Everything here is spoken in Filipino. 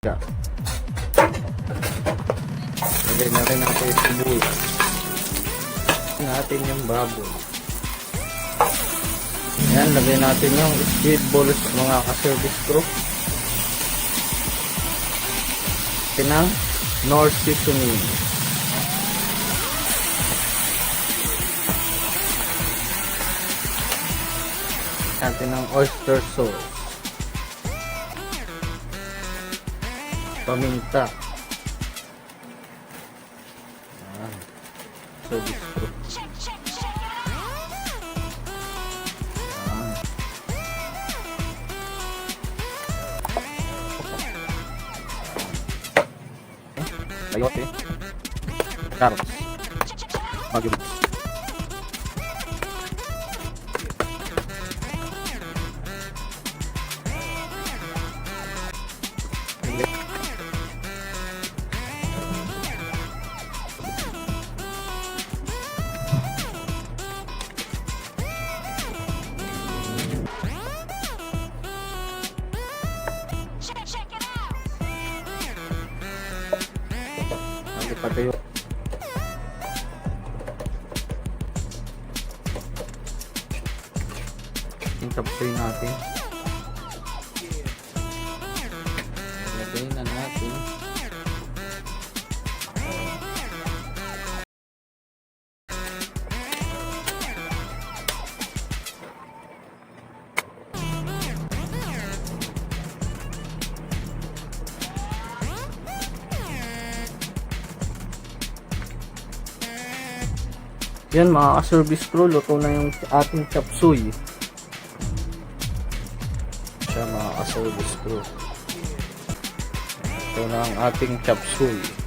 Lagay na rin natin yung sibuyas. Natin yung baboy. Yan, lagay natin yung squid balls mga ka-service crew. Pinang North seasoning. Natin ng oyster sauce. Paminta. Service crew. Sayote, carrots, magulog. Patayo. Yung chopsuey natin. Lagay na natin. Yan mga ka-service crew, luto na yung ating chopsuey. Siya mga ka-service crew. Ito na ang ating chopsuey.